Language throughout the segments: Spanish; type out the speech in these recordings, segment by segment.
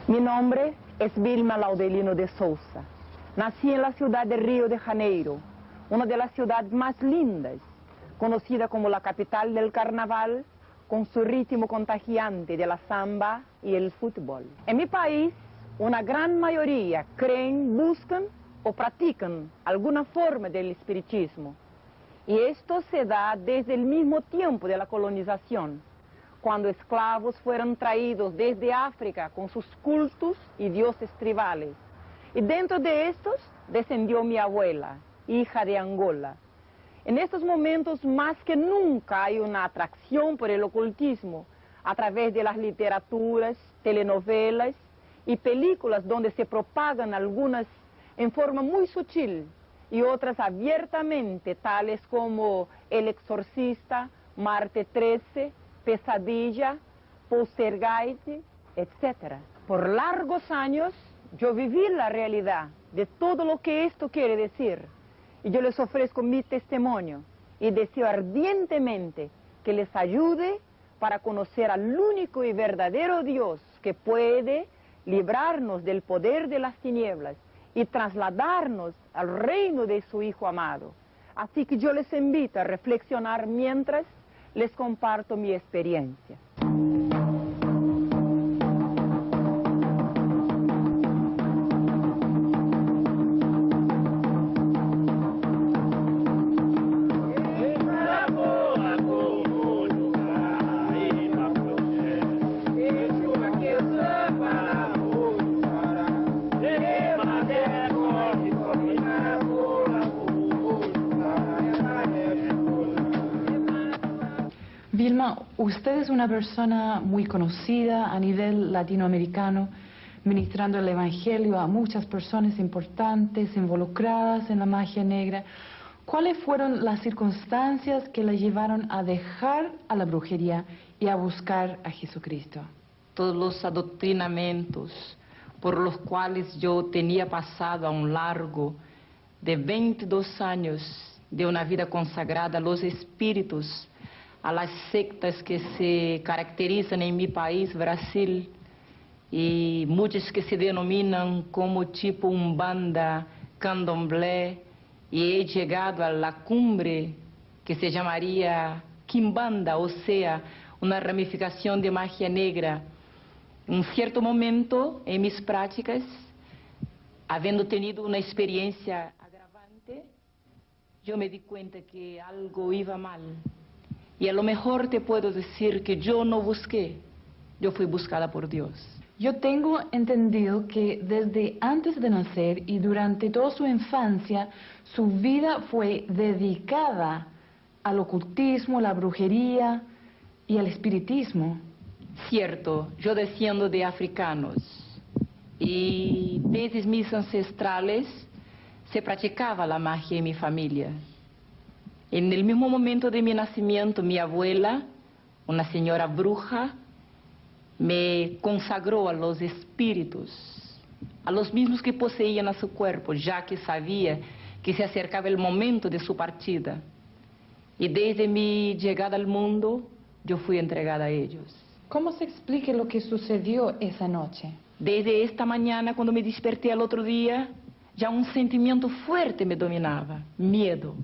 Mi nombre es Vilma Laudelino de Souza. Nací en la ciudad de Río de Janeiro, una de las ciudades más lindas, conocida como la capital del carnaval, con su ritmo contagiante de la samba y el fútbol. En mi país, una gran mayoría creen, buscan o practican alguna forma del espiritismo. Y esto se da desde el mismo tiempo de la colonización, cuando esclavos fueron traídos desde África con sus cultos y dioses tribales. Y dentro de estos descendió mi abuela, hija de Angola. En estos momentos más que nunca hay una atracción por el ocultismo a través de las literaturas, telenovelas y películas donde se propagan algunas en forma muy sutil y otras abiertamente, tales como El Exorcista, Marte 13, Pesadilla, Poltergeist, etc. Por largos años yo viví la realidad de todo lo que esto quiere decir. Y yo les ofrezco mi testimonio y deseo ardientemente que les ayude para conocer al único y verdadero Dios que puede librarnos del poder de las tinieblas y trasladarnos al reino de su Hijo amado. Así que yo les invito a reflexionar mientras les comparto mi experiencia. Vilma, usted es una persona muy conocida a nivel latinoamericano, ministrando el Evangelio a muchas personas importantes involucradas en la magia negra. ¿Cuáles fueron las circunstancias que la llevaron a dejar a la brujería y a buscar a Jesucristo? Todos los adoctrinamientos por los cuales yo tenía pasado a un largo de 22 años de una vida consagrada a los espíritus, a las sectas que se caracterizan en mi país, Brasil, y muchas que se denominan como tipo Umbanda, Candomblé, y he llegado a la cumbre que se llamaría Quimbanda, o sea, una ramificación de magia negra. En cierto momento en mis prácticas, habiendo tenido una experiencia agravante, yo me di cuenta que algo iba mal. Y a lo mejor te puedo decir que yo no busqué, yo fui buscada por Dios. Yo tengo entendido que desde antes de nacer y durante toda su infancia, su vida fue dedicada al ocultismo, la brujería y al espiritismo. Cierto, yo desciendo de africanos y desde mis ancestrales se practicaba la magia en mi familia. En el mismo momento de mi nacimiento, mi abuela, una señora bruja, me consagró a los espíritus, a los mismos que poseían a su cuerpo, ya que sabía que se acercaba el momento de su partida. Y desde mi llegada al mundo, yo fui entregada a ellos. ¿Cómo se explica lo que sucedió esa noche? Desde esta mañana, cuando me desperté al otro día, ya un sentimiento fuerte me dominaba, miedo.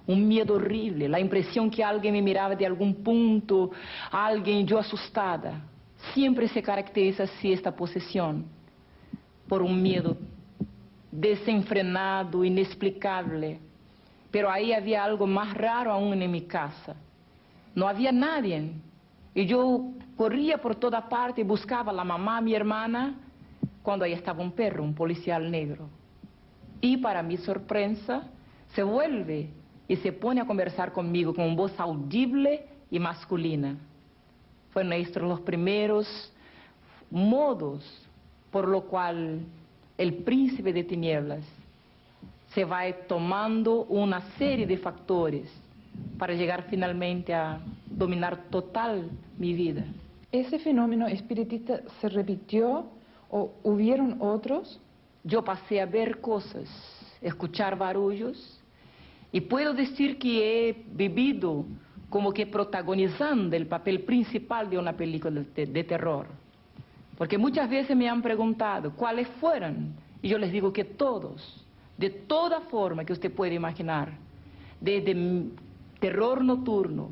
Un miedo horrible, la impresión que alguien me miraba de algún punto, alguien, yo asustada. Siempre se caracteriza así esta posesión, por un miedo desenfrenado, inexplicable. Pero ahí había algo más raro aún en mi casa. No había nadie. Y yo corría por toda parte y buscaba a la mamá, a mi hermana, cuando ahí estaba un perro, un policial negro. Y para mi sorpresa, se vuelve y se pone a conversar conmigo con voz audible y masculina. Fueron estos los primeros modos por lo cual el príncipe de tinieblas se va tomando una serie de factores para llegar finalmente a dominar total mi vida. ¿Ese fenómeno espiritista se repitió o hubieron otros? Yo pasé a ver cosas, escuchar barullos, y puedo decir que he vivido como que protagonizando el papel principal de una película de terror. Porque muchas veces me han preguntado cuáles fueron, y yo les digo que todos, de toda forma que usted puede imaginar, desde terror nocturno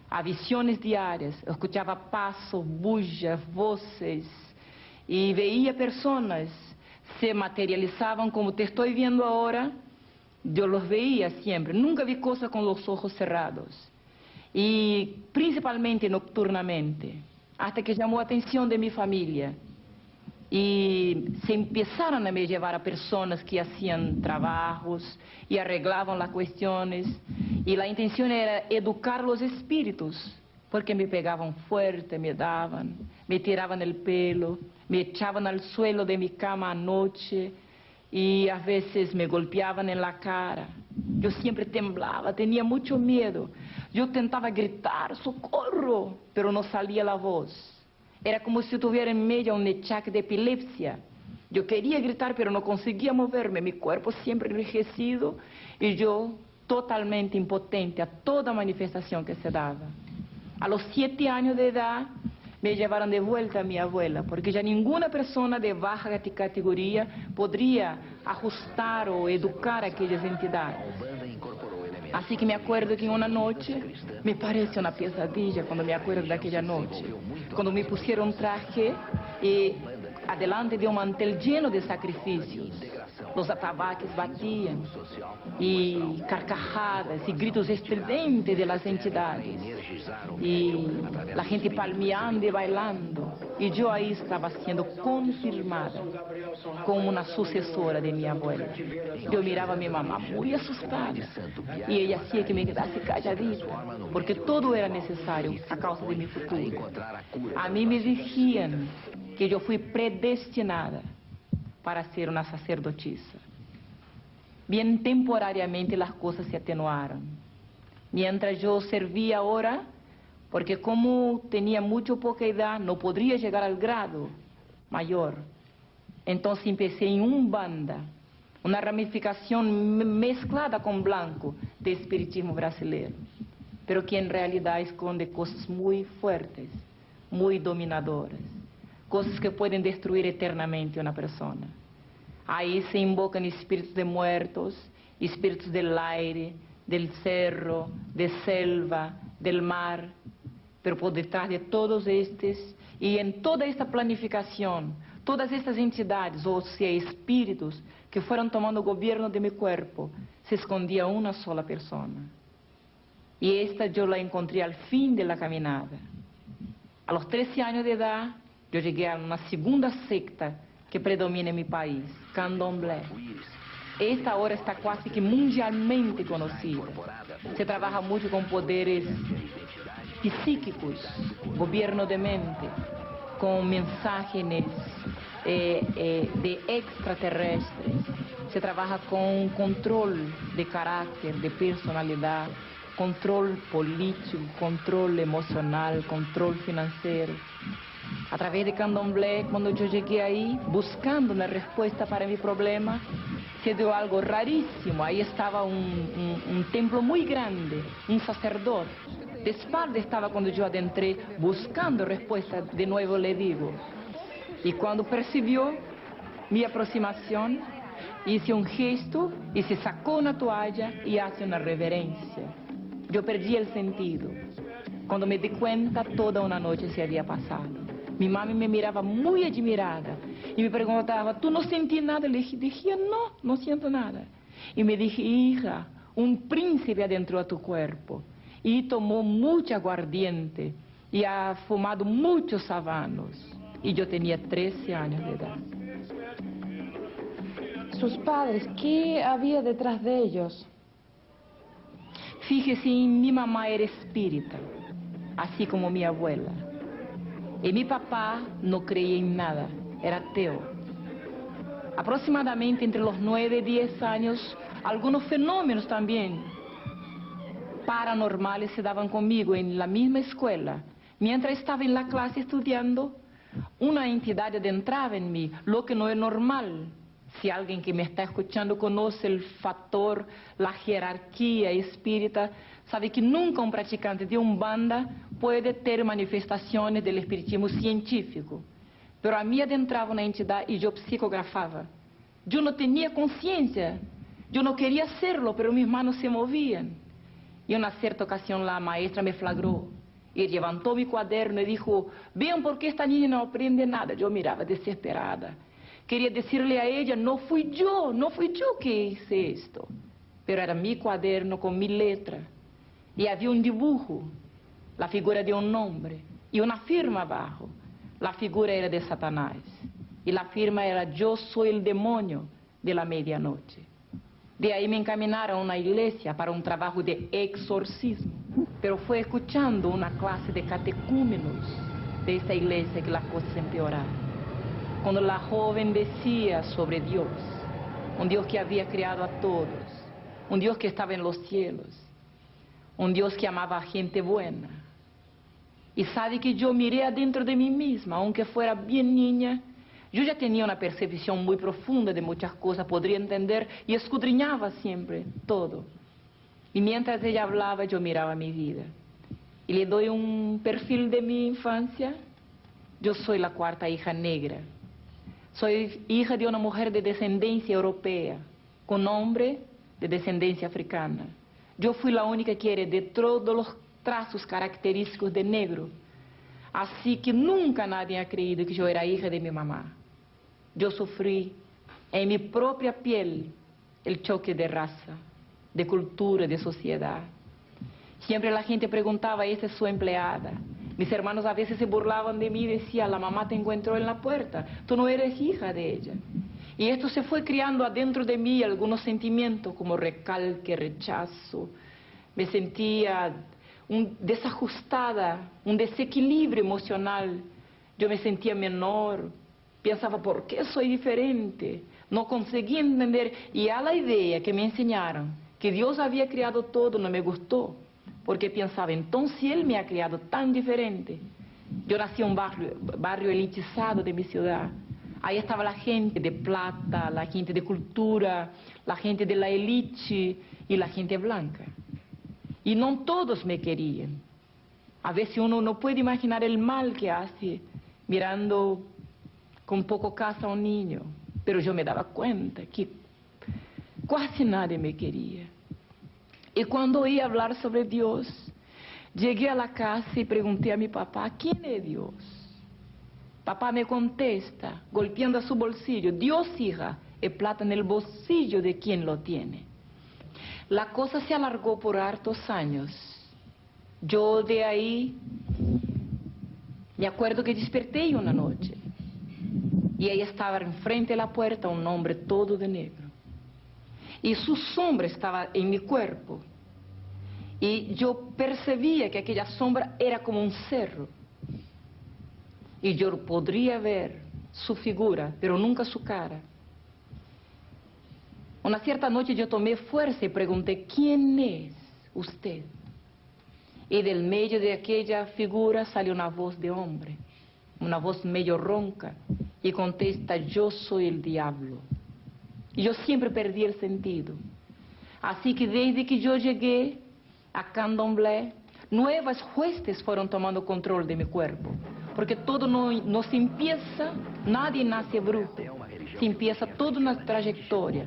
a visiones diarias, eu escuchaba pasos, bullas, voces, y veía personas se materializaban como te estoy viendo ahora. Yo los veía siempre, nunca vi cosas con los ojos cerrados, y principalmente nocturnamente, hasta que llamó a atención de mi familia, y se empezaron a me llevar a personas que hacían trabajos y arreglaban las cuestiones, y la intención era educar los espíritus, porque me pegaban fuerte, me daban, me tiraban el pelo, me echaban al suelo de mi cama anoche, y a veces me golpeaban en la cara. Yo siempre temblaba, tenía mucho miedo. Yo tentaba gritar, socorro, pero no salía la voz. Era como si tuviera en medio un achaque de epilepsia. Yo quería gritar, pero no conseguía moverme, mi cuerpo siempre enrijecido, y yo totalmente impotente a toda manifestación que se daba. A los 7 años de edad, me llevaron de vuelta a mi abuela, porque ya ninguna persona de baja categoría podría ajustar o educar a aquellas entidades. Así que me acuerdo que una noche, me parece una pesadilla cuando me acuerdo de aquella noche, cuando me pusieron un traje y adelante de un mantel lleno de sacrificios, los atabaques batían, y carcajadas y gritos estridentes de las entidades, y la gente palmeando y bailando, y yo ahí estaba siendo confirmada como una sucesora de mi abuela. Yo miraba a mi mamá muy asustada, y ella hacía que me quedase calladita, porque todo era necesario a causa de mi futuro. A mí me decían que yo fui predestinada para ser una sacerdotisa. Bien temporariamente las cosas se atenuaron. Mientras yo servía ahora, porque como tenía mucho poca edad, no podría llegar al grado mayor. Entonces empecé en Umbanda, una ramificación mezclada con blanco de espiritismo brasileño, pero que en realidad esconde cosas muy fuertes, muy dominadoras, cosas que pueden destruir eternamente a una persona. Ahí se invocan espíritus de muertos, espíritus del aire, del cerro, de selva, del mar, pero por detrás de todos estos, y en toda esta planificación, todas estas entidades, o sea, espíritus, que fueron tomando gobierno de mi cuerpo, se escondía una sola persona. Y esta yo la encontré al fin de la caminada. A los 13 años de edad, yo llegué a una segunda secta que predomina en mi país, Candomblé. Esta ahora está casi que mundialmente conocida. Se trabaja mucho con poderes psíquicos, gobierno de mente, con mensajes de extraterrestres. Se trabaja con control de carácter, de personalidad, control político, control emocional, control financiero. A través de Candomblé, cuando yo llegué ahí, buscando una respuesta para mi problema, se dio algo rarísimo. Ahí estaba un templo muy grande, un sacerdote. De espalda estaba cuando yo adentré, buscando respuesta, de nuevo le digo. Y cuando percibió mi aproximación, hice un gesto y se sacó una toalla y hace una reverencia. Yo perdí el sentido. Cuando me di cuenta, toda una noche se había pasado. Mi mami me miraba muy admirada y me preguntaba, ¿tú no sentí nada? Le dije, no, no siento nada. Y me dije, hija, un príncipe adentro a tu cuerpo. Y tomó mucho aguardiente y ha fumado muchos habanos. Y yo tenía 13 años de edad. Sus padres, ¿qué había detrás de ellos? Fíjese, mi mamá era espírita, así como mi abuela. Y mi papá no creía en nada, era ateo. Aproximadamente entre los 9 y 10 años, algunos fenómenos también paranormales se daban conmigo en la misma escuela. Mientras estaba en la clase estudiando, una entidad adentraba en mí, lo que no es normal. Si alguien que me está escuchando conoce el factor, la jerarquía espírita, sabe que nunca un practicante de Umbanda puede ter manifestaciones del espiritismo científico. pero a mí adentraba una entidad y yo psicografaba. Yo no tenía conciencia, yo no quería hacerlo, pero mis manos se movían. Y en una cierta ocasión la maestra me flagró y levantó mi cuaderno y dijo, vean por qué esta niña no aprende nada. Yo miraba desesperada. Quería decirle a ella, no fui yo que hice esto. Pero era mi cuaderno con mi letra. Y había un dibujo, la figura de un hombre y una firma abajo. La figura era de Satanás. Y la firma era, yo soy el demonio de la medianoche. De ahí me encaminaron a una iglesia para un trabajo de exorcismo. Pero fue escuchando una clase de catecúmenos de esa iglesia que las cosas empeoraron. Cuando la joven decía sobre Dios, un Dios que había creado a todos, un Dios que estaba en los cielos, un Dios que amaba a gente buena. Y sabe que yo miré adentro de mí misma, aunque fuera bien niña, yo ya tenía una percepción muy profunda de muchas cosas, podría entender y escudriñaba siempre todo. Y mientras ella hablaba, yo miraba mi vida. Y le doy un perfil de mi infancia. Yo soy la cuarta hija negra. Soy hija de una mujer de descendencia europea, con hombre de descendencia africana. Yo fui la única que heredé todos los trazos característicos de negro. Así que nunca nadie ha creído que yo era hija de mi mamá. Yo sufrí en mi propia piel el choque de raza, de cultura, de sociedad. Siempre la gente preguntaba, ¿esa es su empleada? Mis hermanos a veces se burlaban de mí y decían, la mamá te encontró en la puerta, tú no eres hija de ella. Y esto se fue criando adentro de mí algunos sentimientos como recalque, rechazo. Me sentía desajustada, un desequilibrio emocional. Yo me sentía menor, pensaba, ¿por qué soy diferente? No conseguía entender. Y a la idea que me enseñaron, que Dios había creado todo, no me gustó. Porque pensaba, entonces si Él me ha creado tan diferente. Yo nací en un barrio elitizado de mi ciudad. Ahí estaba la gente de plata, la gente de cultura, la gente de la élite y la gente blanca. Y no todos me querían. A veces uno no puede imaginar el mal que hace mirando con poco caso a un niño. Pero yo me daba cuenta que casi nadie me quería. Y cuando oí hablar sobre Dios, llegué a la casa y pregunté a mi papá, ¿quién es Dios? Papá me contesta, golpeando a su bolsillo, Dios, hija, es plata en el bolsillo de quien lo tiene. La cosa se alargó por hartos años. Yo de ahí, me acuerdo que desperté una noche, y ahí estaba enfrente de la puerta un hombre todo de negro. Y su sombra estaba en mi cuerpo. Y yo percibía que aquella sombra era como un cerro. Y yo podría ver su figura, pero nunca su cara. Una cierta noche yo tomé fuerza y pregunté, ¿quién es usted? Y del medio de aquella figura salió una voz de hombre, una voz medio ronca, y contesta, yo soy el diablo. Y yo siempre perdí el sentido. Así que desde que yo llegué a Candomblé, nuevas huestes fueron tomando control de mi cuerpo. Porque todo no se empieza, nadie nace bruto. Se empieza toda una trayectoria.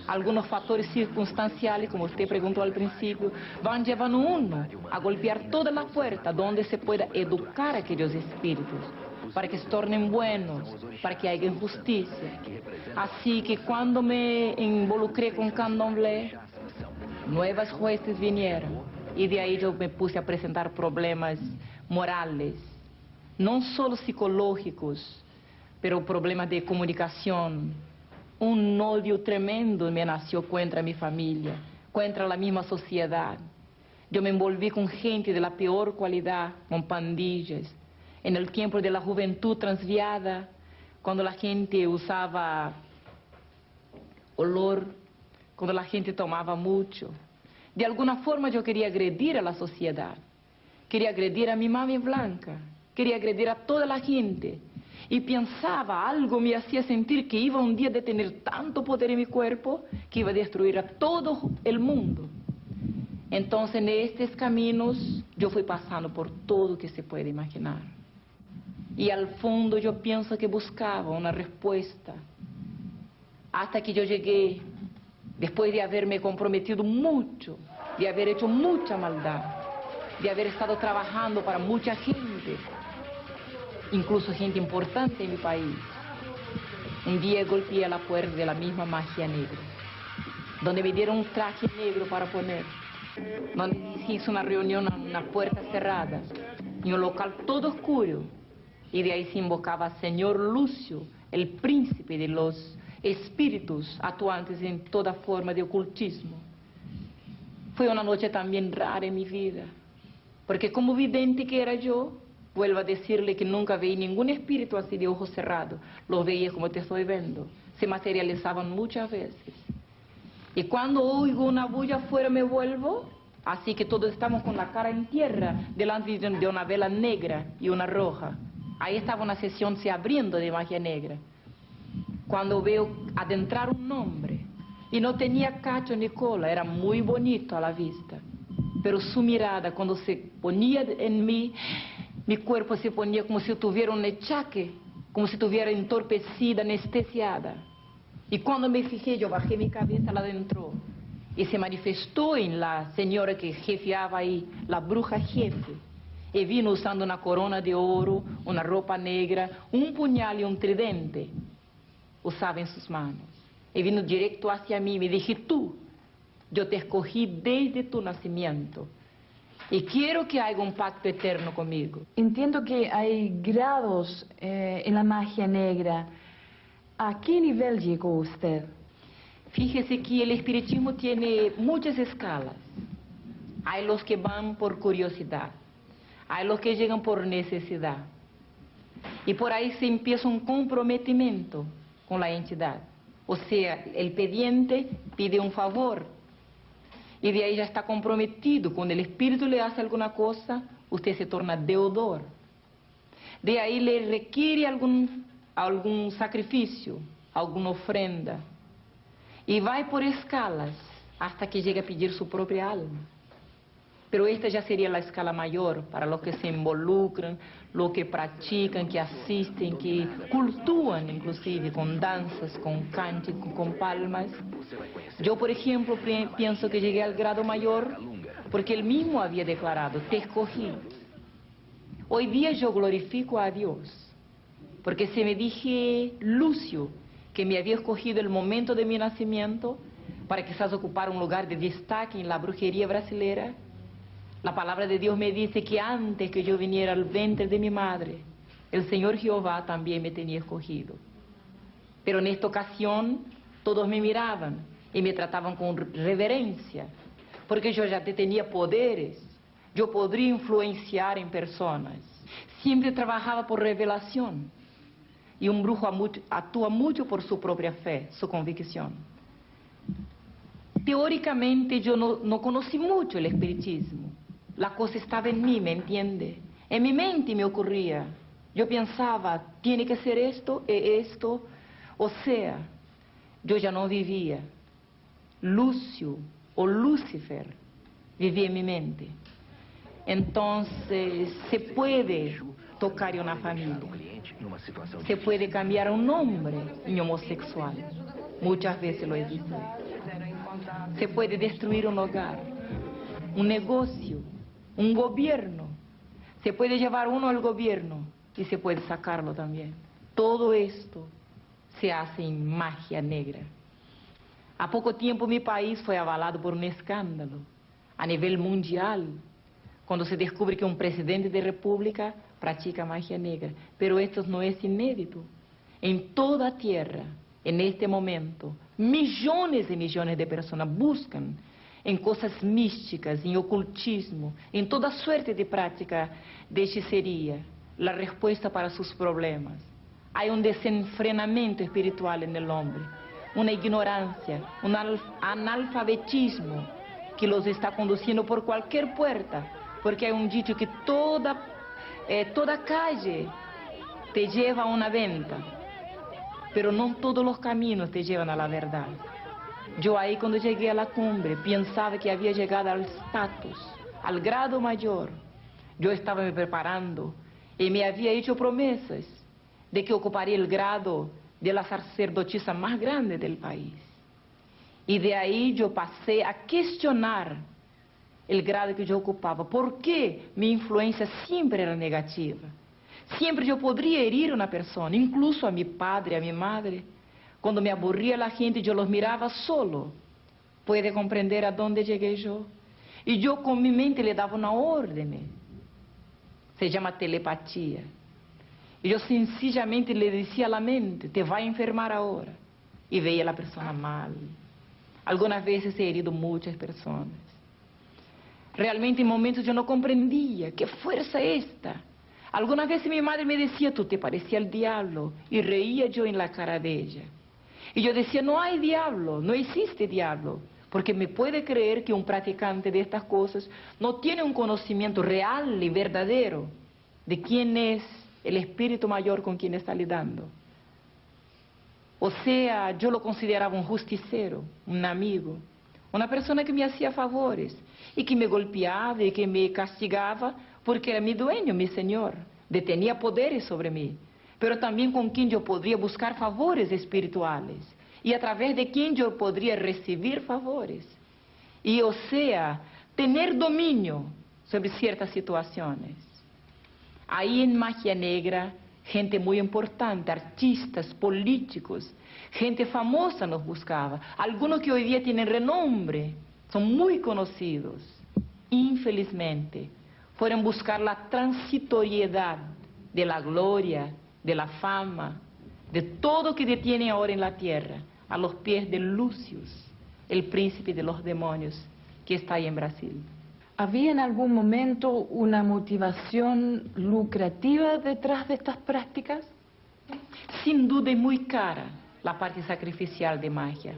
Algunos factores circunstanciales, como usted preguntó al principio, van llevando uno a golpear todas las puertas donde se pueda educar a aquellos espíritus, para que se tornen buenos, para que haya justicia. Así que cuando me involucré con Candomblé, nuevas huestes vinieron. Y de ahí yo me puse a presentar problemas morales, no solo psicológicos, pero problemas de comunicación. Un odio tremendo me nació contra mi familia, contra la misma sociedad. Yo me envolví con gente de la peor cualidad, con pandillas. En el tiempo de la juventud transviada, cuando la gente usaba olor, cuando la gente tomaba mucho. De alguna forma yo quería agredir a la sociedad, quería agredir a mi mami blanca, quería agredir a toda la gente. Y pensaba, algo me hacía sentir que iba un día de tener tanto poder en mi cuerpo que iba a destruir a todo el mundo. Entonces en estos caminos yo fui pasando por todo que se puede imaginar. Y al fondo yo pienso que buscaba una respuesta. Hasta que yo llegué, después de haberme comprometido mucho, de haber hecho mucha maldad, de haber estado trabajando para mucha gente, incluso gente importante en mi país. Un día golpeé a la puerta de la misma magia negra, donde me dieron un traje negro para poner, donde se hizo una reunión a una puerta cerrada, en un local todo oscuro, y de ahí se invocaba al Señor Lúcio, el príncipe de los espíritus actuantes en toda forma de ocultismo. Fue una noche también rara en mi vida, porque como vidente que era yo, vuelvo a decirle que nunca veí ningún espíritu así de ojos cerrados. Los veía como te estoy viendo. Se materializaban muchas veces. Y cuando oigo una bulla afuera me vuelvo, así que todos estamos con la cara en tierra, delante de una vela negra y una roja. Ahí estaba una sesión se abriendo de magia negra. Cuando veo adentrar un hombre, y no tenía cacho ni cola, era muy bonito a la vista. Pero su mirada, cuando se ponía en mí, mi cuerpo se ponía como si tuviera un achaque, como si estuviera entorpecida, anestesiada. Y cuando me fijé, yo bajé mi cabeza, la adentró. Y se manifestó en la señora que jefeaba ahí, la bruja jefe. Y vino usando una corona de oro, una ropa negra, un puñal y un tridente. Usaba en sus manos. Y vino directo hacia mí y me dije, tú, yo te escogí desde tu nacimiento. Y quiero que haga un pacto eterno conmigo. Entiendo que hay grados en la magia negra. ¿A qué nivel llegó usted? Fíjese que el espiritismo tiene muchas escalas. Hay los que van por curiosidad, hay los que llegan por necesidad. Y por ahí se empieza un comprometimiento con la entidad. O sea, el pidiente pide un favor. Y de ahí ya está comprometido. Cuando el espíritu le hace alguna cosa, usted se torna deudor. De ahí le requiere algún sacrificio, alguna ofrenda. Y va por escalas hasta que llega a pedir su propia alma. Pero esta ya sería la escala mayor para los que se involucran, los que practican, que asisten, que cultúan inclusive con danzas, con cánticos, con palmas. Yo, por ejemplo, pienso que llegué al grado mayor porque él mismo había declarado, te escogí. Hoy día yo glorifico a Dios, porque se me dije Lúcio, que me había escogido el momento de mi nacimiento para quizás ocupar un lugar de destaque en la brujería brasileña. La palabra de Dios me dice que antes que yo viniera al vientre de mi madre, el Señor Jehová también me tenía escogido. Pero en esta ocasión todos me miraban y me trataban con reverencia, porque yo ya tenía poderes, yo podría influenciar en personas. Siempre trabajaba por revelación. Y un brujo actúa mucho por su propia fe, su convicción. Teóricamente yo no conocí mucho el espiritismo. La cosa estaba en mí, ¿me entiende? En mi mente me ocurría. Yo pensaba, tiene que ser esto e esto. O sea, yo ya no vivía. Lúcio o Lúcifer vivía en mi mente. Entonces, se puede tocar en una familia. Se puede cambiar un nombre en homosexual. Muchas veces lo he visto. Se puede destruir un hogar, un negocio, un gobierno. Se puede llevar uno al gobierno y se puede sacarlo también. Todo esto se hace en magia negra. Há pouco tiempo mi país fue avalado por un escándalo a nivel mundial, cuando se descubre que un presidente de república practica magia negra. Pero esto no es inédito. En toda tierra, en este momento, millones y millones de personas buscan en cosas místicas, en ocultismo, en toda suerte de práctica de hechicería, la respuesta para sus problemas. Hay un desenfrenamiento espiritual en el hombre, una ignorancia, un analfabetismo que los está conduciendo por cualquier puerta, porque hay un dicho que toda calle te lleva a una venta, pero no todos los caminos te llevan a la verdad. Yo ahí cuando llegué a la cumbre pensaba que había llegado al estatus, al grado mayor. Yo estaba me preparando y me había hecho promesas de que ocuparía el grado de la sacerdotisa más grande del país. Y de ahí yo pasé a cuestionar el grado que yo ocupaba. ¿Por qué mi influencia siempre era negativa? Siempre yo podría herir a una persona, incluso a mi padre, a mi madre. Cuando me aburría la gente, yo los miraba solo. ¿Puede comprender a dónde llegué yo? Y yo con mi mente le daba una orden. Se llama telepatía. Y yo sencillamente le decía a la mente, te va a enfermar ahora. Y veía a la persona mal. Algunas veces he herido muchas personas. Realmente en momentos yo no comprendía qué fuerza es esta. Algunas veces mi madre me decía, tú te parecías al diablo. Y reía yo en la cara de ella. Y yo decía, no hay diablo, no existe diablo. Porque me puede creer que un practicante de estas cosas no tiene un conocimiento real y verdadero de quién es el espíritu mayor con quien está lidando. O sea, yo lo consideraba un justicero, un amigo, una persona que me hacía favores y que me golpeaba y que me castigaba porque era mi dueño, mi señor, detenía poderes sobre mí, pero también con quien yo podría buscar favores espirituales y a través de quien yo podría recibir favores. Y o sea, tener dominio sobre ciertas situaciones. Ahí en Magia Negra, gente muy importante, artistas, políticos, gente famosa nos buscaba. Algunos que hoy día tienen renombre, son muy conocidos. Infelizmente, fueron buscar la transitoriedad de la gloria, de la fama, de todo que detiene ahora en la tierra, a los pies de Lucius, el príncipe de los demonios, que está ahí en Brasil. ¿Había en algún momento una motivación lucrativa detrás de estas prácticas? Sin duda es muy cara la parte sacrificial de magia.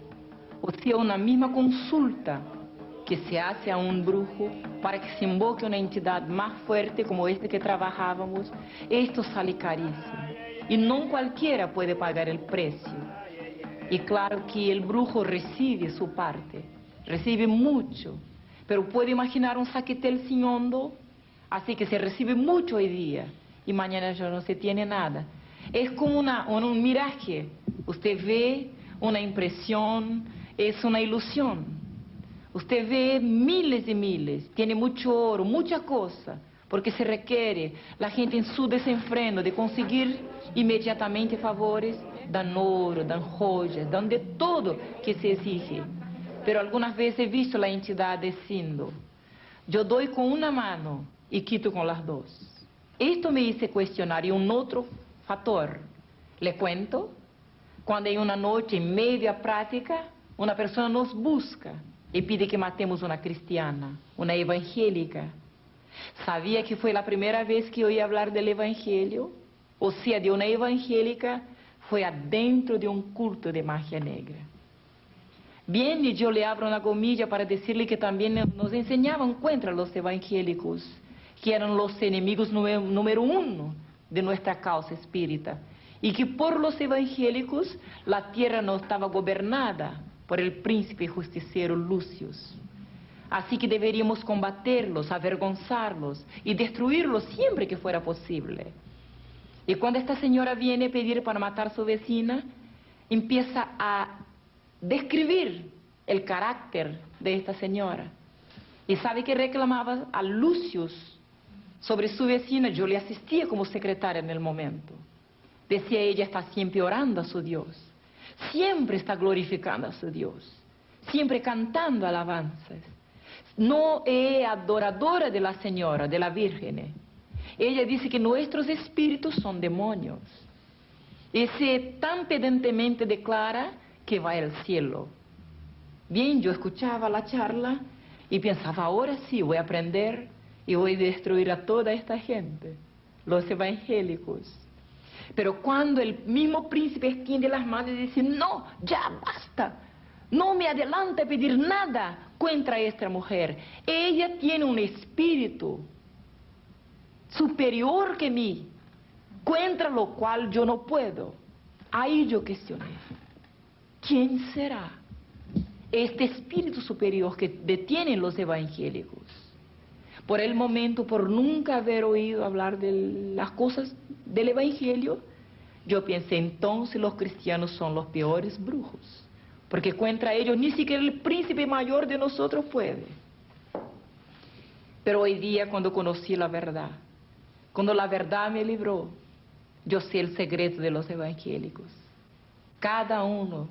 O sea, una misma consulta que se hace a un brujo para que se invoque una entidad más fuerte como esta que trabajábamos, esto sale carísimo. Y no cualquiera puede pagar el precio. Y claro que el brujo recibe su parte, recibe mucho. Pero puede imaginar un saquetel sin hondo, así que se recibe mucho hoy día y mañana ya no se tiene nada. Es como un miraje. Usted ve una impresión, es una ilusión. Usted ve miles y miles, tiene mucho oro, mucha cosa, porque se requiere la gente en su desenfreno de conseguir inmediatamente favores, dan oro, dan joyas, dan de todo que se exige. Pero algunas veces he visto la entidad diciendo, yo doy con una mano y quito con las dos. Esto me hizo cuestionar y un otro factor. Le cuento, cuando en una noche en media práctica, una persona nos busca y pide que matemos una cristiana, una evangélica. ¿Sabía que fue la primera vez que oí hablar del evangelio? O sea, de una evangélica, fue adentro de un culto de magia negra. Bien, y yo le abro una comilla para decirle que también nos enseñaban contra los evangélicos, que eran los enemigos número uno de nuestra causa espírita, y que por los evangélicos la tierra no estaba gobernada por el príncipe justiciero Lucius. Así que deberíamos combaterlos, avergonzarlos y destruirlos siempre que fuera posible. Y cuando esta señora viene a pedir para matar a su vecina, empieza a describir el carácter de esta señora. Y sabe que reclamaba a Lucius sobre su vecina. Yo le asistía como secretaria en el momento. Decía, ella está siempre orando a su Dios, siempre está glorificando a su Dios, siempre cantando alabanzas. No es adoradora de la señora, de la Virgen. Ella dice que nuestros espíritus son demonios. Y se tan pedantemente declara que va al cielo. Bien, yo escuchaba la charla y pensaba, ahora sí voy a aprender y voy a destruir a toda esta gente, los evangélicos. Pero cuando el mismo príncipe extiende las manos y dice, no, ya basta, no me adelante a pedir nada contra esta mujer. Ella tiene un espíritu superior que mí, contra lo cual yo no puedo. Ahí yo cuestioné. ¿Quién será este espíritu superior que detienen los evangélicos? por el momento, por nunca haber oído hablar de las cosas del Evangelio, yo pensé, entonces los cristianos son los peores brujos, porque contra ellos ni siquiera el príncipe mayor de nosotros puede. Pero hoy día, cuando conocí la verdad, cuando la verdad me libró, yo sé el secreto de los evangélicos. Cada uno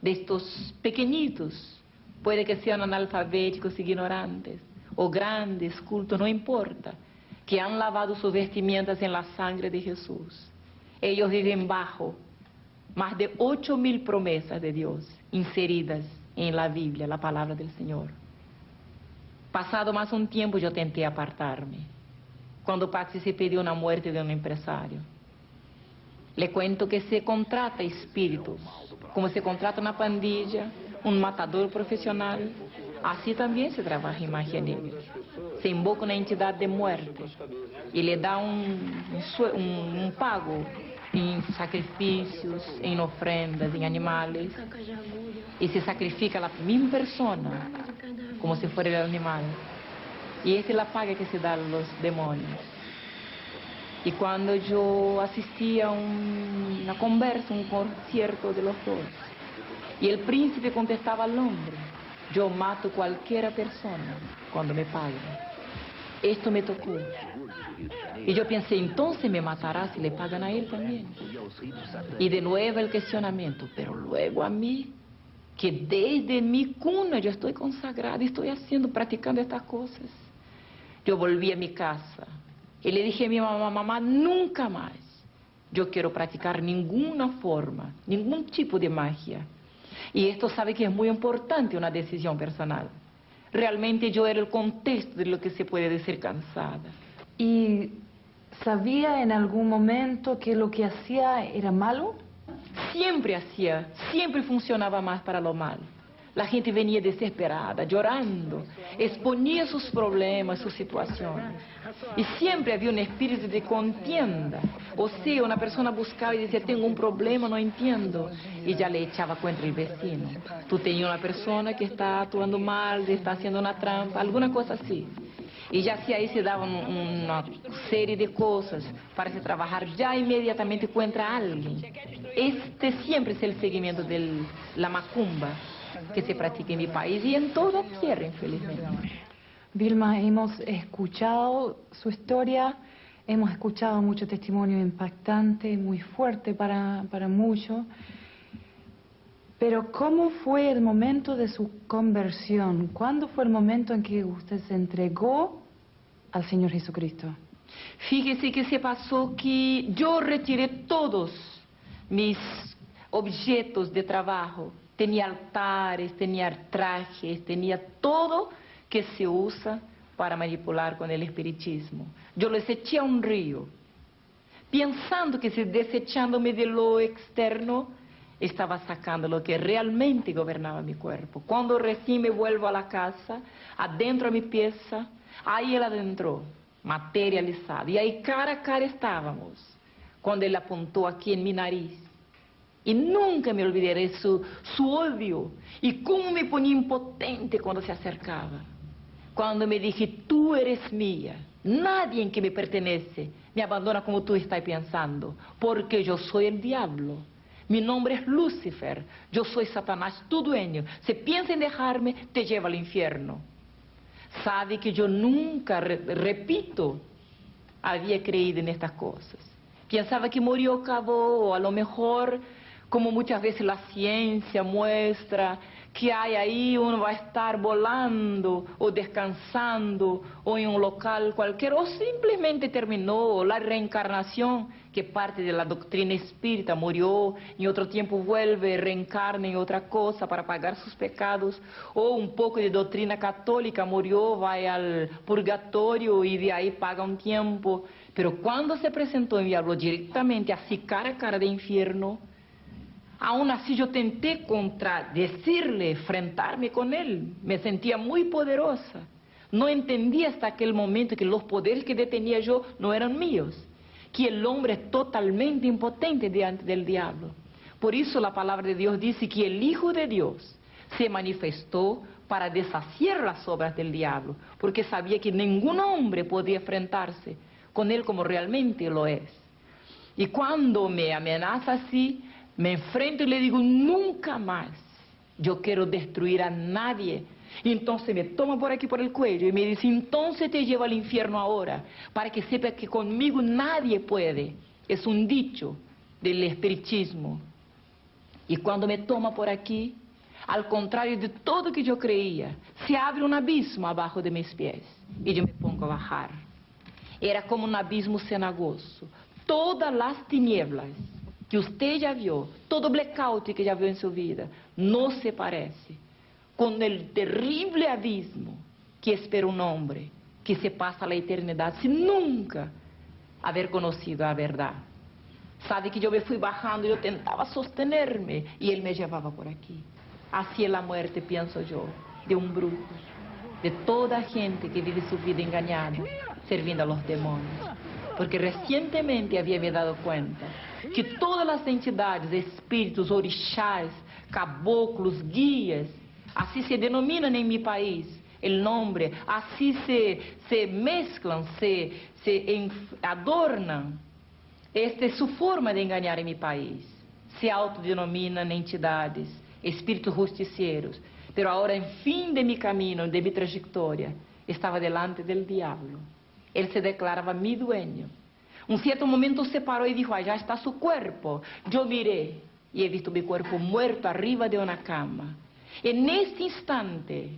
de estos pequeñitos, puede que sean analfabéticos, ignorantes, o grandes, cultos, no importa, que han lavado sus vestimentas en la sangre de Jesús. Ellos viven bajo más de 8.000 promesas de Dios inseridas en la Biblia, la palabra del Señor. Pasado más un tiempo, yo tenté apartarme, cuando participé de una muerte de un empresario. Le cuento que se contrata espíritus, como se contrata una pandilla, un matador profesional, así también se trabaja en magia negra. Se invoca una entidad de muerte y le da un pago en sacrificios, en ofrendas, en animales, y se sacrifica a la misma persona, como si fuera el animal. Y esa es la paga que se da a los demonios. Y cuando yo asistí a una conversa, un concierto de los dos, y el príncipe contestaba al hombre, yo mato cualquier persona cuando me paguen. Esto me tocó. Y yo pensé, entonces me matará si le pagan a él también. Y de nuevo el cuestionamiento, pero luego a mí, que desde mi cuna yo estoy consagrada y estoy practicando estas cosas. Yo volví a mi casa y le dije a mi mamá, mamá, nunca más yo quiero practicar ninguna forma, ningún tipo de magia. Y esto sabe que es muy importante, una decisión personal. Realmente yo era el contexto de lo que se puede decir cansada. ¿Y sabía en algún momento que lo que hacía era malo? Siempre funcionaba más para lo malo. La gente venía desesperada, llorando, exponía sus problemas, sus situaciones. Y siempre había un espíritu de contienda. O sea, una persona buscaba y decía, tengo un problema, no entiendo. Y ya le echaba contra el vecino. Tú tenías una persona que está actuando mal, está haciendo una trampa, alguna cosa así. Y ya si ahí se daban una serie de cosas para se trabajar ya inmediatamente contra alguien. Este siempre es el seguimiento de la macumba que se practica en mi país y en toda tierra, infelizmente. Vilma, hemos escuchado su historia, hemos escuchado mucho testimonio impactante, muy fuerte para muchos. Pero ¿cómo fue el momento de su conversión? ¿Cuándo fue el momento en que usted se entregó al Señor Jesucristo? Fíjese que se pasó que yo retiré todos mis objetos de trabajo. Tenía altares, tenía trajes, tenía todo que se usa para manipular con el espiritismo. Yo los eché a un río, pensando que desechándome de lo externo, estaba sacando lo que realmente gobernaba mi cuerpo. Cuando recién me vuelvo a la casa, adentro a mi pieza, ahí él adentró, materializado. Y ahí cara a cara estábamos, cuando él apuntó aquí en mi nariz. Y nunca me olvidaré su odio y cómo me ponía impotente cuando se acercaba. Cuando me dije, tú eres mía, nadie en que me pertenece me abandona como tú estás pensando, porque yo soy el diablo. Mi nombre es Lucifer, yo soy Satanás, tu dueño. Si piensas en dejarme, te lleva al infierno. Sabe que yo nunca, repito, había creído en estas cosas. Pensaba que murió, acabó, o a lo mejor, como muchas veces la ciencia muestra, que hay ahí uno va a estar volando o descansando o en un local cualquier, o simplemente terminó la reencarnación, que parte de la doctrina espírita, murió y en otro tiempo vuelve, reencarna en otra cosa para pagar sus pecados, o un poco de doctrina católica, murió, va al purgatorio y de ahí paga un tiempo. Pero cuando se presentó y me habló directamente así cara a cara de infierno, aún así yo tenté contradecirle, enfrentarme con él. Me sentía muy poderosa. No entendía hasta aquel momento que los poderes que detenía yo no eran míos, que el hombre es totalmente impotente diante del diablo. Por eso la palabra de Dios dice que el Hijo de Dios se manifestó para deshacer las obras del diablo, porque sabía que ningún hombre podía enfrentarse con él como realmente lo es. Y cuando me amenaza así, me enfrento y le digo, nunca más yo quiero destruir a nadie. Y entonces me toma por aquí por el cuello y me dice, entonces te llevo al infierno ahora, para que sepas que conmigo nadie puede. Es un dicho del espiritismo. Y cuando me toma por aquí, al contrario de todo que yo creía, se abre un abismo abajo de mis pies y yo me pongo a bajar. Era como un abismo cenagoso. Todas las tinieblas que usted ya vio, todo blackout que ya vio en su vida, no se parece con el terrible abismo que espera un hombre que se pasa la eternidad sin nunca haber conocido a verdad. Sabe que yo me fui bajando y yo tentaba sostenerme y él me llevaba por aquí. Así es la muerte, pienso yo, de un brujo, de toda gente que vive su vida engañada, sirviendo a los demonios. Porque recientemente había me dado cuenta que todas las entidades, espíritus, orixás, caboclos, guías, así se denominan en mi país el nombre, así se mezclan, se adornan. Esta es su forma de engañar en mi país. Se autodenominan entidades, espíritus justicieros. Pero ahora, en fin de mi camino, de mi trayectoria, estaba delante del diablo. Él se declaraba mi dueño. Un cierto momento se paró y dijo, allá está su cuerpo. Yo miré y he visto mi cuerpo muerto arriba de una cama. En este instante,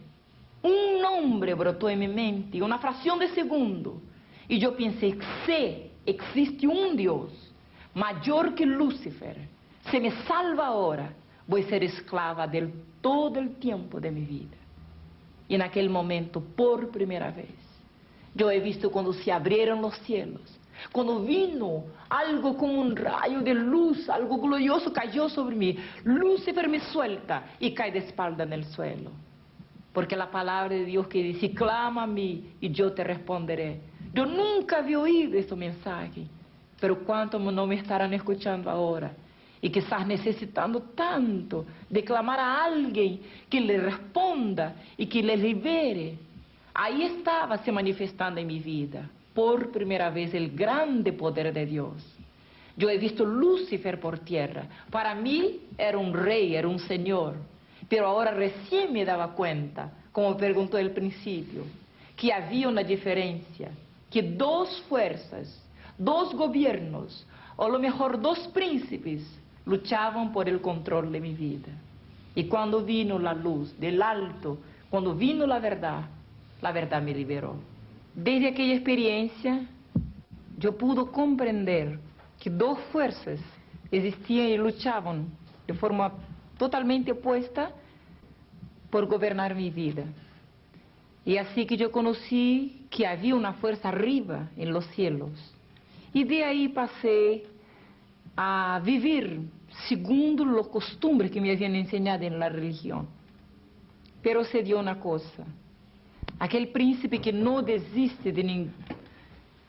un nombre brotó en mi mente, una fracción de segundo. Y yo pensé, sí, existe un Dios mayor que Lucifer. Se me salva ahora, voy a ser esclava de él todo el tiempo de mi vida. Y en aquel momento, por primera vez, yo he visto cuando se abrieron los cielos, cuando vino algo como un rayo de luz, algo glorioso cayó sobre mí. Lucifer me suelta y cae de espalda en el suelo. Porque la palabra de Dios que dice, clama a mí y yo te responderé. Yo nunca había oído este mensaje, pero cuántos no me estarán escuchando ahora y quizás necesitando tanto de clamar a alguien que le responda y que le libere. Ahí estaba se manifestando en mi vida, por primera vez, el grande poder de Dios. Yo he visto Lucifer por tierra. Para mí era un rey, era un señor. Pero ahora recién me daba cuenta, como preguntó al principio, que había una diferencia, que dos fuerzas, dos gobiernos, o a lo mejor dos príncipes, luchaban por el control de mi vida. Y cuando vino la luz del alto, cuando vino la verdad me liberó. Desde aquella experiencia, yo pude comprender que dos fuerzas existían y luchaban de forma totalmente opuesta por gobernar mi vida. Y así que yo conocí que había una fuerza arriba en los cielos. Y de ahí pasé a vivir segundo las costumbres que me habían enseñado en la religión. Pero se dio una cosa. Aquel príncipe que no desiste de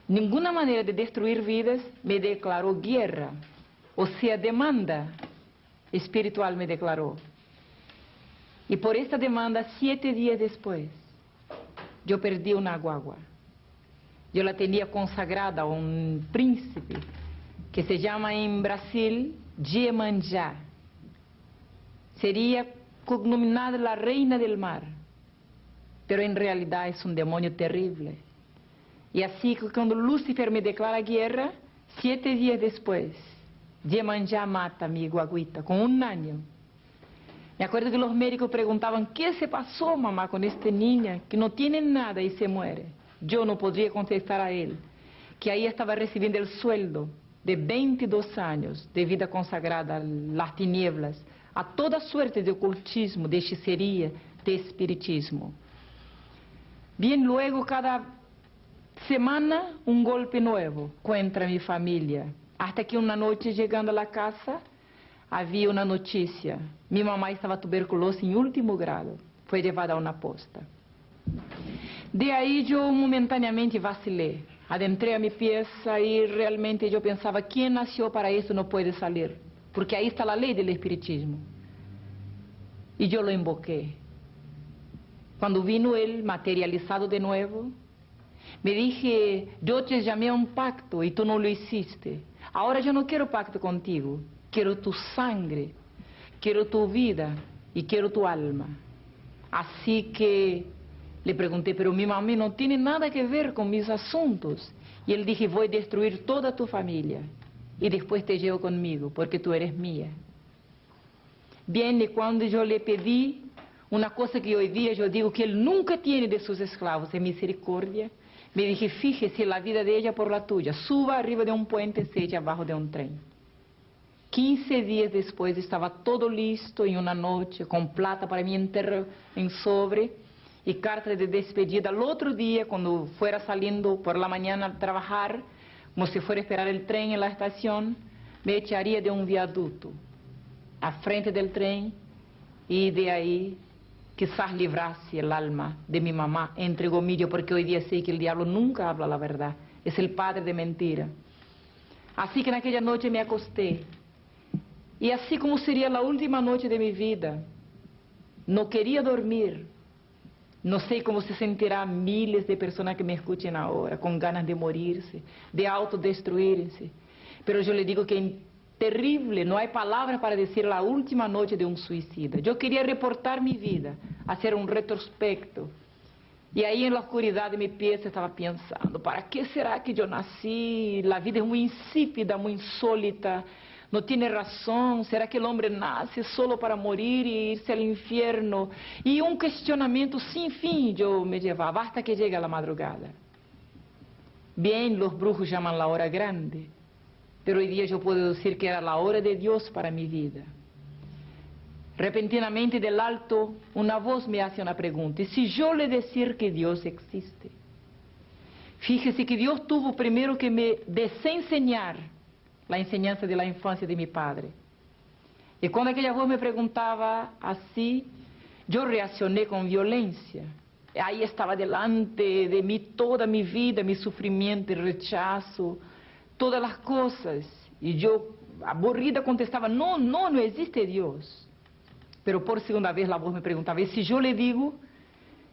ninguna manera de destruir vidas, me declaró guerra. O sea, demanda espiritual me declaró. Y por esta demanda, 7 días después, yo perdí una guagua. Yo la tenía consagrada a un príncipe que se llama en Brasil Iemanjá. Sería cognominada la reina del mar, pero en realidad es un demonio terrible. Y así que cuando Lucifer me declara guerra, 7 días después, Iemanjá mata a mi guaguita con 1 año. Me acuerdo que los médicos preguntaban, ¿qué se pasó, mamá, con esta niña que no tiene nada y se muere? Yo no podría contestar a él, que ahí estaba recibiendo el sueldo de 22 años de vida consagrada a las tinieblas, a toda suerte de ocultismo, de hechicería, de espiritismo. Bien, luego cada semana un golpe nuevo contra mi familia, hasta que una noche llegando a la casa había una noticia. Mi mamá estaba tuberculosa en último grado, fue llevada a una posta. De ahí yo momentáneamente vacilé, adentré a mi pieza y realmente yo pensaba, ¿quién nació para eso no puede salir? Porque ahí está la ley del espiritismo. Y yo lo invoqué. Cuando vino él materializado de nuevo, me dije, yo te llamé a un pacto y tú no lo hiciste. Ahora yo no quiero pacto contigo, quiero tu sangre, quiero tu vida y quiero tu alma. Así que le pregunté, pero mi mami no tiene nada que ver con mis asuntos. Y él dije, voy a destruir toda tu familia y después te llevo conmigo porque tú eres mía. Bien, y cuando yo le pedí una cosa que hoy día yo digo que él nunca tiene de sus esclavos, es misericordia, me dije, fíjese la vida de ella por la tuya, suba arriba de un puente, se echa abajo de un tren. 15 días después estaba todo listo en una noche, con plata para mi enterro en sobre y carta de despedida. Al otro día, cuando fuera saliendo por la mañana a trabajar, como si fuera a esperar el tren en la estación, me echaría de un viaducto a frente del tren y de ahí quizás librase el alma de mi mamá entre gomillo, porque hoy día sé que el diablo nunca habla la verdad, es el padre de mentira. Así que en aquella noche me acosté, y así como sería la última noche de mi vida, no quería dormir. No sé cómo se sentirán miles de personas que me escuchen ahora, con ganas de morirse, de autodestruirse, pero yo le digo que terrible, no hay palabras para decir la última noche de un suicida. Yo quería reportar mi vida, hacer un retrospecto. Y ahí en la oscuridad de mi pieza estaba pensando, ¿para qué será que yo nací? La vida es muy insípida, muy insólita, no tiene razón. ¿Será que el hombre nace solo para morir y irse al infierno? Y un cuestionamiento sin fin yo me llevaba hasta que llega la madrugada. Bien, los brujos llaman la hora grande. Pero hoy día yo puedo decir que era la hora de Dios para mi vida. Repentinamente del alto, una voz me hace una pregunta. ¿Y si yo le decir que Dios existe? Fíjese que Dios tuvo primero que me desenseñar la enseñanza de la infancia de mi padre. Y cuando aquella voz me preguntaba así, yo reaccioné con violencia. Ahí estaba delante de mí toda mi vida, mi sufrimiento, el rechazo, todas las cosas, y yo aburrida contestaba, no, no, no existe Dios. Pero por segunda vez la voz me preguntaba, ¿y si yo le digo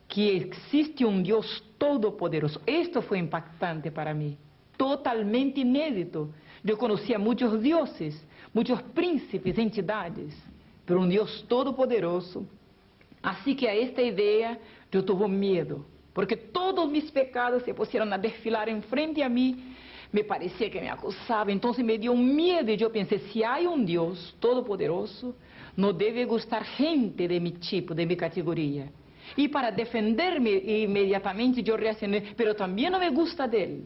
que existe un Dios todopoderoso? Esto fue impactante para mí, totalmente inédito. Yo conocía muchos dioses, muchos príncipes, entidades, pero un Dios todopoderoso. Así que a esta idea yo tuve miedo, porque todos mis pecados se pusieron a desfilar enfrente a mí. Me parecía que me acusaba, entonces me dio un miedo y yo pensé, si hay un Dios todopoderoso, no debe gustar gente de mi tipo, de mi categoría. Y para defenderme inmediatamente yo reaccioné, pero también no me gusta de él.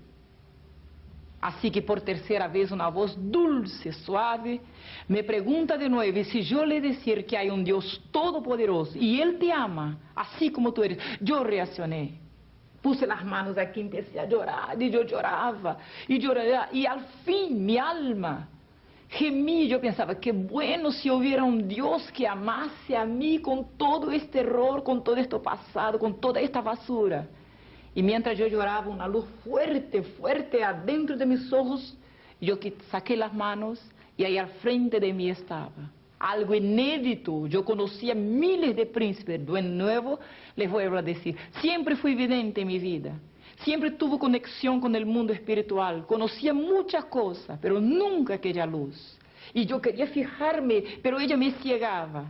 Así que por tercera vez una voz dulce, suave, me pregunta de nuevo, y si yo le decir que hay un Dios todopoderoso y Él te ama, así como tú eres, yo reaccioné. Puse las manos aquí, empecé a llorar, y yo lloraba, y al fin mi alma gemí. Yo pensaba, qué bueno si hubiera un Dios que amase a mí con todo este error, con todo esto pasado, con toda esta basura. Y mientras yo lloraba, una luz fuerte, fuerte adentro de mis ojos, yo saqué las manos y ahí al frente de mí estaba algo inédito. Yo conocía miles de príncipes. De nuevo les voy a decir, siempre fui vidente en mi vida, siempre tuve conexión con el mundo espiritual, conocía muchas cosas, pero nunca aquella luz. Y yo quería fijarme, pero ella me ciegaba.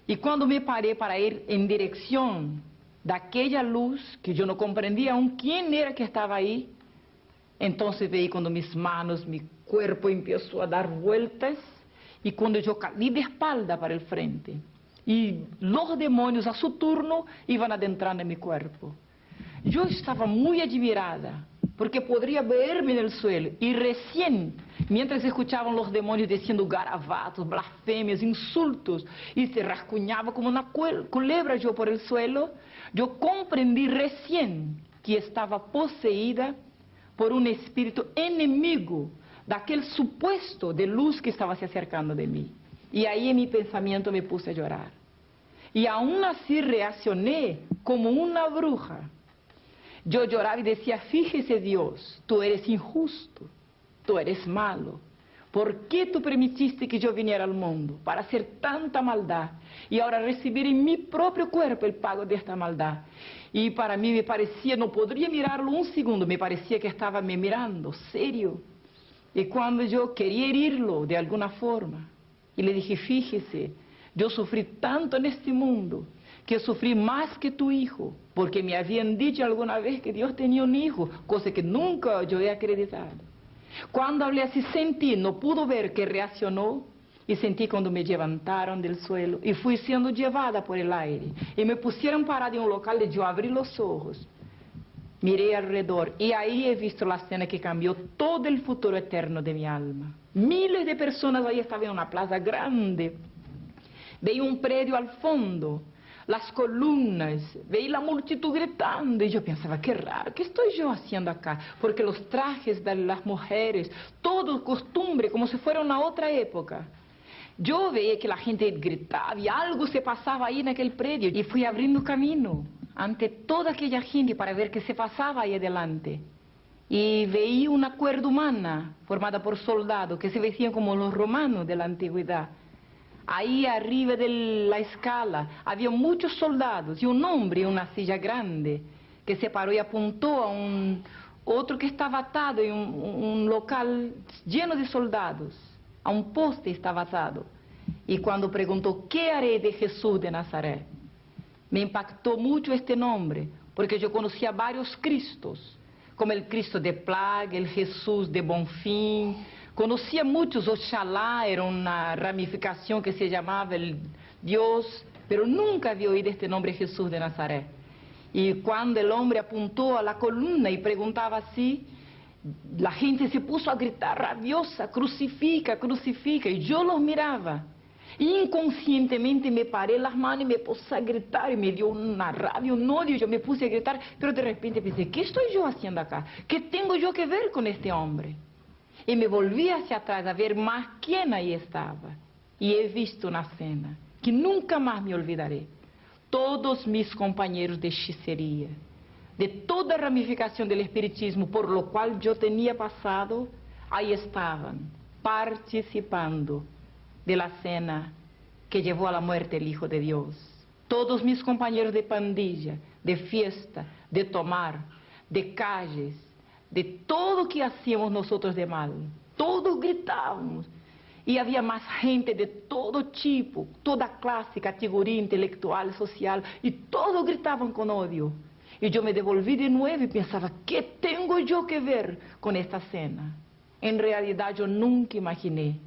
Y cuando me paré para ir en dirección de aquella luz, que yo no comprendía aún quién era que estaba ahí, entonces veí cuando mis manos, mi cuerpo empezó a dar vueltas, y cuando yo caí de espalda para el frente, y los demonios a su turno iban adentrando en mi cuerpo. Yo estaba muy admirada, porque podría verme en el suelo, y recién, mientras escuchaban los demonios diciendo garabatos, blasfemias, insultos, y se rascuñaba como una culebra yo por el suelo, yo comprendí recién que estaba poseída por un espíritu enemigo, daquele supuesto de luz que estava se acercando de mim. E aí em meu pensamento me puse a chorar. E aún assim reaccionei como uma bruja. Eu chorava e dizia, fíjese Deus, tu eres injusto, tu eres malo, ¿Por qué tú permitiste que yo viniera al mundo para hacer tanta maldad y ahora recibir en mi propio cuerpo el pago de esta maldad? Y para mí me parecía, no podría mirarlo un segundo, me parecía que estaba me mirando, serio. Y cuando yo quería herirlo de alguna forma, y le dije, fíjese, yo sufrí tanto en este mundo, que sufrí más que tu hijo, porque me habían dicho alguna vez que Dios tenía un hijo, cosa que nunca yo he acreditado. Cuando hablé así sentí, no pudo ver que reaccionó, y sentí cuando me levantaron del suelo y fui siendo llevada por el aire y me pusieron parada en un local y yo abrí los ojos, miré alrededor y ahí he visto la escena que cambió todo el futuro eterno de mi alma. Miles de personas ahí estaban en una plaza grande, veía un predio al fondo, las columnas, veía la multitud gritando y yo pensaba, qué raro, ¿qué estoy yo haciendo acá? Porque los trajes de las mujeres, todo costumbre, como si fuera una otra época. Yo veía que la gente gritaba y algo se pasaba ahí en aquel predio y fui abriendo camino ante toda aquella gente para ver qué se pasaba ahí adelante. Y veía una cuerda humana formada por soldados que se vestían como los romanos de la antigüedad. Ahí arriba de la escala había muchos soldados y un hombre en una silla grande que se paró y apuntó a otro que estaba atado en un local lleno de soldados. A un poste estaba atado. Y cuando preguntó, ¿qué haré de Jesús de Nazaret? Me impactó mucho este nombre, porque yo conocía varios Cristos, como el Cristo de Plaga, el Jesús de Bonfim. Conocía muchos, Oxalá era una ramificación que se llamaba el Dios, pero nunca había oído este nombre Jesús de Nazaret. Y cuando el hombre apuntó a la columna y preguntaba así, la gente se puso a gritar rabiosa, crucifica, crucifica, y yo los miraba. Inconscientemente me paré las manos y me puse a gritar, y me dio una rabia, un odio, yo me puse a gritar, pero de repente pensé, ¿qué estoy yo haciendo acá? ¿Qué tengo yo que ver con este hombre? Y me volví hacia atrás a ver más quién ahí estaba, y he visto una escena que nunca más me olvidaré. Todos mis compañeros de hechicería, de toda ramificación del espiritismo por lo cual yo tenía pasado, ahí estaban, participando de la cena que llevó a la muerte el Hijo de Dios. Todos mis compañeros de pandilla, de fiesta, de tomar, de calles, de todo que hacíamos nosotros de mal, todos gritábamos. Y había más gente de todo tipo, toda clase, categoría intelectual, social, y todos gritaban con odio. Y yo me devolví de nuevo y pensaba, ¿qué tengo yo que ver con esta cena? En realidad yo nunca imaginé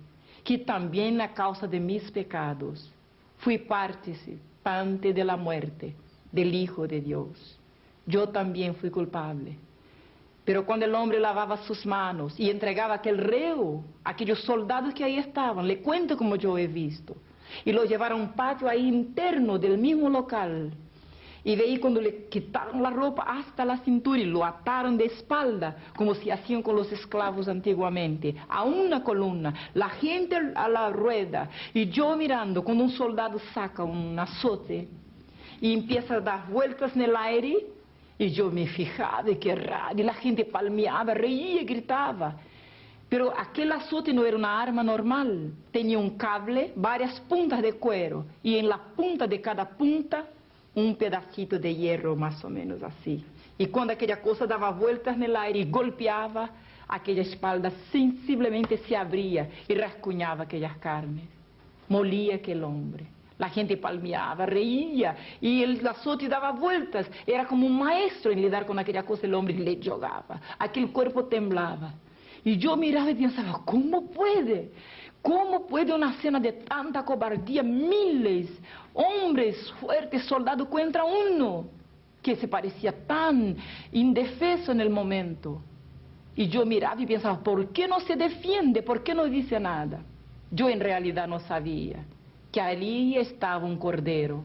que también a causa de mis pecados fui participante de la muerte del Hijo de Dios. Yo también fui culpable. Pero cuando el hombre lavaba sus manos y entregaba aquel reo, aquellos soldados que ahí estaban, le cuento como yo he visto, y lo llevaron a un patio ahí interno del mismo local, y veí cuando le quitaron la ropa hasta la cintura y lo ataron de espalda, como se hacían con los esclavos antiguamente, a una columna, la gente a la rueda, y yo mirando cuando un soldado saca un azote y empieza a dar vueltas en el aire, y yo me fijaba, qué raro, y la gente palmeaba, reía, gritaba. Pero aquel azote no era una arma normal, tenía un cable, varias puntas de cuero, y en la punta de cada punta, un pedacito de hierro más o menos así. Y cuando aquella cosa daba vueltas en el aire y golpeaba, aquella espalda sensiblemente se abría y rascuñaba aquellas carnes. Molía aquel hombre. La gente palmeaba, reía, y el azote daba vueltas. Era como un maestro en lidar con aquella cosa, el hombre le jugaba. Aquel cuerpo temblaba. Y yo miraba y pensaba, ¿cómo puede? ¿Cómo puede una escena de tanta cobardía? Miles, hombres fuertes, soldados contra uno, que se parecía tan indefenso en el momento. Y yo miraba y pensaba, ¿por qué no se defiende? ¿Por qué no dice nada? Yo en realidad no sabía que allí estaba un cordero,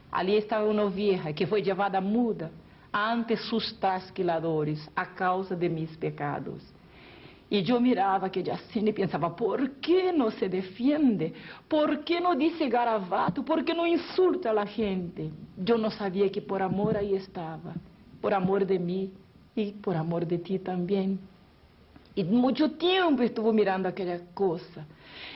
allí estaba una oveja que fue llevada muda ante sus trasquiladores a causa de mis pecados. Y yo miraba aquella escena y pensaba, ¿por qué no se defiende? ¿Por qué no dice garabato? ¿Por qué no insulta a la gente? Yo no sabía que por amor ahí estaba, por amor de mí y por amor de ti también. Y mucho tiempo estuvo mirando aquella cosa.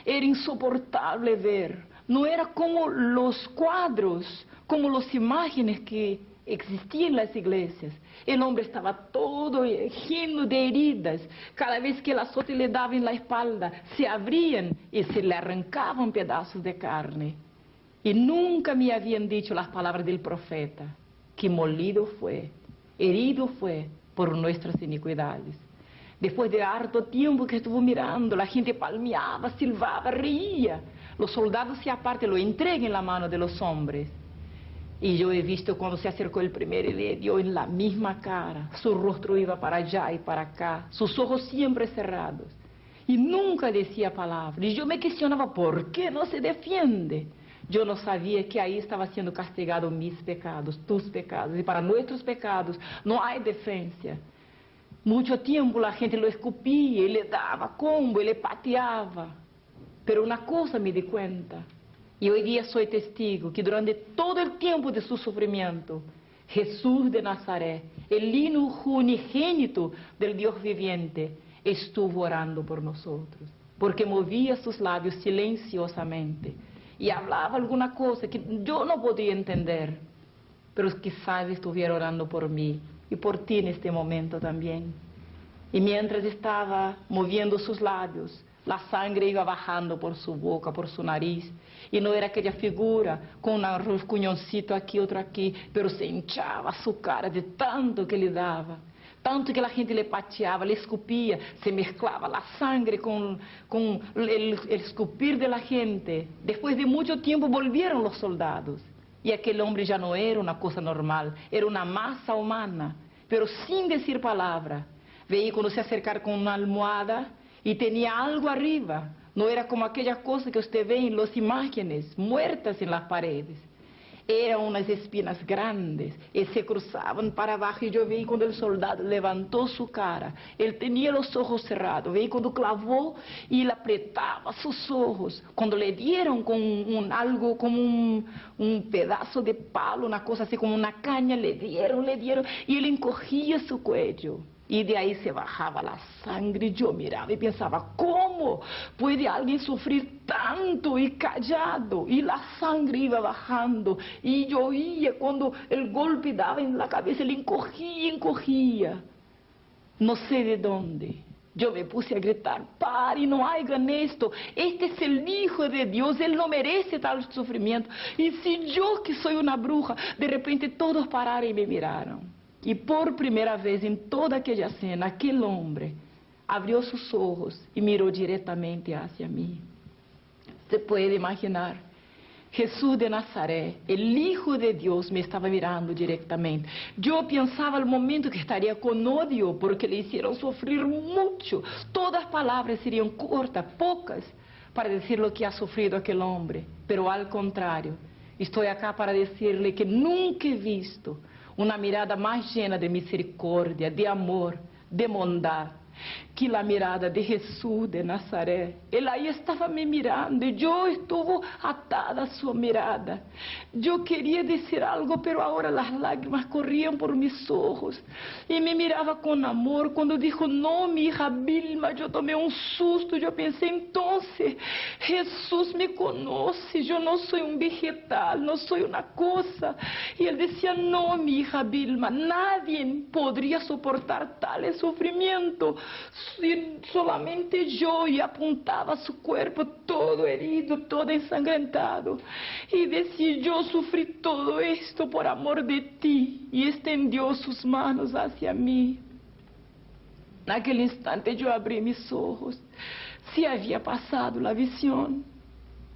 Era insoportable ver. No era como los cuadros, como las imágenes que existían en las iglesias. El hombre estaba todo lleno de heridas. Cada vez que el azote le daba en la espalda, se abrían y se le arrancaban pedazos de carne. Y nunca me habían dicho las palabras del profeta, que molido fue, herido fue por nuestras iniquidades. Después de harto tiempo que estuvo mirando, la gente palmeaba, silbaba, reía. Los soldados se apartan, lo entregan en la mano de los hombres. Y yo he visto cuando se acercó el primero y le dio en la misma cara. Su rostro iba para allá y para acá, sus ojos siempre cerrados. Y nunca decía palabra. Y yo me cuestionaba, ¿por qué no se defiende? Yo no sabía que ahí estaba siendo castigado mis pecados, tus pecados. Y para nuestros pecados no hay defensa. Mucho tiempo la gente lo escupía y le daba combo y le pateaba. Pero una cosa me di cuenta, y hoy día soy testigo, que durante todo el tiempo de su sufrimiento, Jesús de Nazaret, el Hijo unigénito del Dios viviente, estuvo orando por nosotros, porque movía sus labios silenciosamente y hablaba alguna cosa que yo no podía entender, pero quizás estuviera orando por mí y por ti en este momento también. Y mientras estaba moviendo sus labios, la sangre iba bajando por su boca, por su nariz. Y no era aquella figura con un rascuñoncito aquí, otro aquí, pero se hinchaba su cara de tanto que le daba. Tanto que la gente le pateaba, le escupía, se mezclaba la sangre con el escupir de la gente. Después de mucho tiempo volvieron los soldados. Y aquel hombre ya no era una cosa normal, era una masa humana, pero sin decir palabra. Veía cuando se acercar con una almohada y tenía algo arriba. No era como aquella cosa que usted ve en las imágenes muertas en las paredes. Eran unas espinas grandes y se cruzaban para abajo. Y yo veía cuando el soldado levantó su cara, él tenía los ojos cerrados. Veía cuando clavó y le apretaba sus ojos. Cuando le dieron con algo como un pedazo de palo, una cosa así como una caña, le dieron. Y él encogía su cuello. Y de ahí se bajaba la sangre. Yo miraba y pensaba, ¿cómo puede alguien sufrir tanto y callado? Y la sangre iba bajando. Y yo oía cuando el golpe daba en la cabeza, él encogía. No sé de dónde. Yo me puse a gritar, pare, no hagan esto. Este es el Hijo de Dios, Él no merece tal sufrimiento. Y si yo, que soy una bruja, de repente todos pararon y me miraron. Y por primera vez en toda aquella escena, aquel hombre abrió sus ojos y miró directamente hacia mí. Se puede imaginar, Jesús de Nazaret, el Hijo de Dios, me estaba mirando directamente. Yo pensaba al momento que estaría con odio porque le hicieron sufrir mucho. Todas las palabras serían cortas, pocas, para decir lo que ha sufrido aquel hombre. Pero al contrario, estoy acá para decirle que nunca he visto una mirada más llena de misericordia, de amor, de bondad, que la mirada de Jesús de Nazaret. Él ahí estaba me mirando y yo estuve atada a su mirada. Yo quería decir algo, pero ahora las lágrimas corrían por mis ojos. Y me miraba con amor. Cuando dijo, no, mi hija Vilma, yo tomé un susto. Yo pensé, entonces, Jesús me conoce. Yo no soy un vegetal, no soy una cosa. Y él decía, no, mi hija Vilma, nadie podría soportar tal sufrimiento. Solamente yo, y apuntaba su cuerpo todo herido, todo ensangrentado, y decía, yo sufrí todo esto por amor de ti, y extendió sus manos hacia mí. En aquel instante yo abrí mis ojos, se había pasado la visión,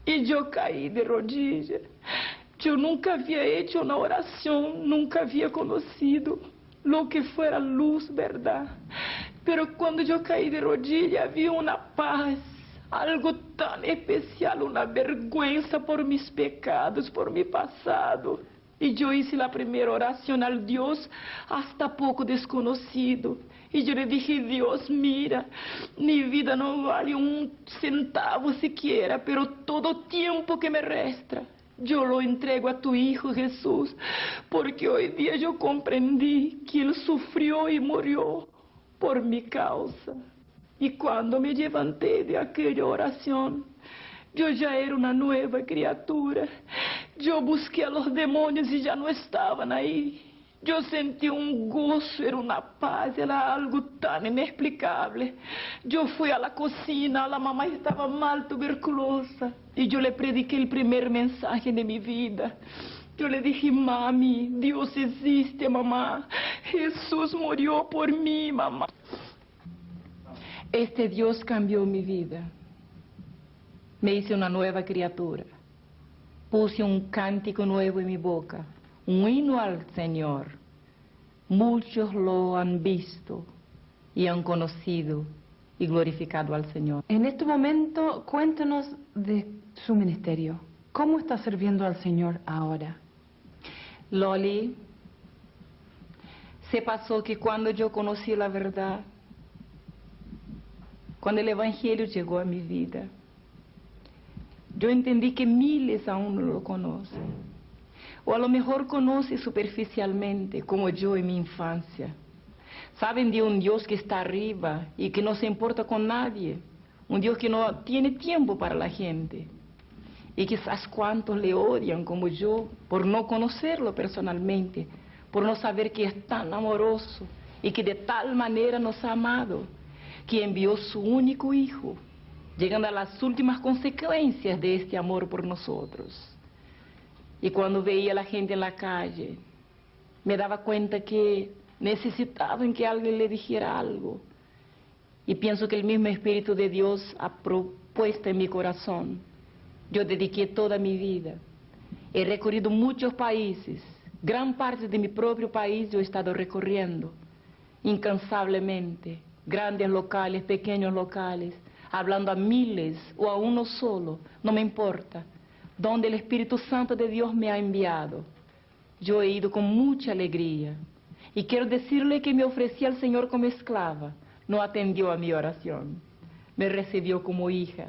y yo caí de rodillas. Yo nunca había hecho una oración, nunca había conocido lo que fuera luz, verdad. Pero cuando yo caí de rodillas había una paz, algo tan especial, una vergüenza por mis pecados, por mi pasado. Y yo hice la primera oración al Dios hasta poco desconocido. Y yo le dije, Dios, mira, mi vida no vale un centavo siquiera, pero todo tiempo que me resta, yo lo entrego a tu Hijo Jesús, porque hoy día yo comprendí que Él sufrió y murió por mi causa. Y cuando me levanté de aquella oración, yo ya era una nueva criatura. Yo busqué a los demonios y ya no estaban ahí. Yo sentí un gozo, era una paz, era algo tan inexplicable. Yo fui a la cocina, la mamá estaba mal, tuberculosa, y yo le prediqué el primer mensaje de mi vida. Yo le dije: mami, Dios existe, mamá. Jesús murió por mí, mamá. Este Dios cambió mi vida. Me hice una nueva criatura. Puse un cántico nuevo en mi boca, un himno al Señor. Muchos lo han visto y han conocido y glorificado al Señor. En este momento, cuéntanos de su ministerio. ¿Cómo está sirviendo al Señor ahora? Loli, se pasó que cuando yo conocí la verdad, cuando el Evangelio llegó a mi vida, yo entendí que miles aún no lo conocen. O a lo mejor conocen superficialmente, como yo en mi infancia. Saben de un Dios que está arriba y que no se importa con nadie. Un Dios que no tiene tiempo para la gente. Y quizás cuantos le odian como yo por no conocerlo personalmente, por no saber que es tan amoroso y que de tal manera nos ha amado, que envió su único Hijo, llegando a las últimas consecuencias de este amor por nosotros. Y cuando veía a la gente en la calle, me daba cuenta que necesitaban que alguien le dijera algo. Y pienso que el mismo Espíritu de Dios ha propuesto en mi corazón. Yo dediqué toda mi vida. He recorrido muchos países. Gran parte de mi propio país yo he estado recorriendo incansablemente. Grandes locales, pequeños locales, hablando a miles o a uno solo, no me importa. Donde el Espíritu Santo de Dios me ha enviado, yo he ido con mucha alegría. Y quiero decirle que me ofrecí al Señor como esclava. No atendió a mi oración. Me recibió como hija.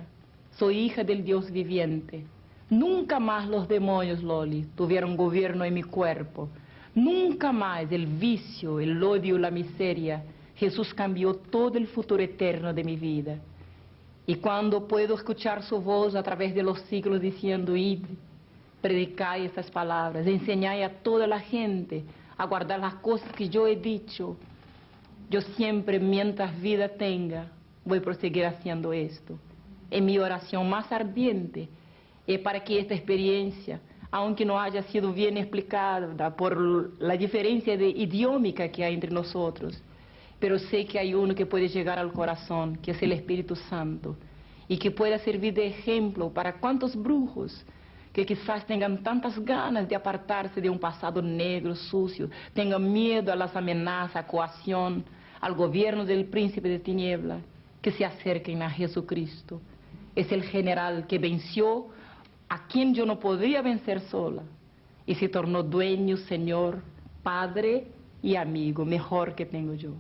Soy hija del Dios viviente. Nunca más los demonios, Loli, tuvieron gobierno en mi cuerpo. Nunca más el vicio, el odio, la miseria. Jesús cambió todo el futuro eterno de mi vida. Y cuando puedo escuchar su voz a través de los siglos diciendo: id, predicai estas palabras, enseñai a toda la gente a guardar las cosas que yo he dicho, yo siempre, mientras vida tenga, voy a proseguir haciendo esto. En mi oración más ardiente es para que esta experiencia, aunque no haya sido bien explicada por la diferencia de idiómica que hay entre nosotros, pero sé que hay uno que puede llegar al corazón, que es el Espíritu Santo, y que pueda servir de ejemplo para cuantos brujos que quizás tengan tantas ganas de apartarse de un pasado negro, sucio, tengan miedo a las amenazas, a coacción, al gobierno del príncipe de tiniebla, que se acerquen a Jesucristo. Es el general que venció a quien yo no podría vencer sola, y se tornó dueño, Señor, Padre y amigo, mejor que tengo yo.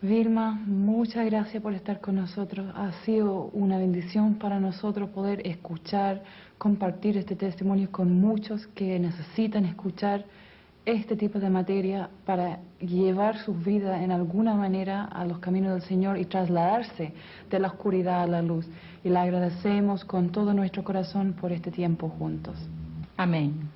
Vilma, muchas gracias por estar con nosotros. Ha sido una bendición para nosotros poder escuchar, compartir este testimonio con muchos que necesitan escuchar este tipo de materia para llevar sus vidas en alguna manera a los caminos del Señor y trasladarse de la oscuridad a la luz. Y le agradecemos con todo nuestro corazón por este tiempo juntos. Amén.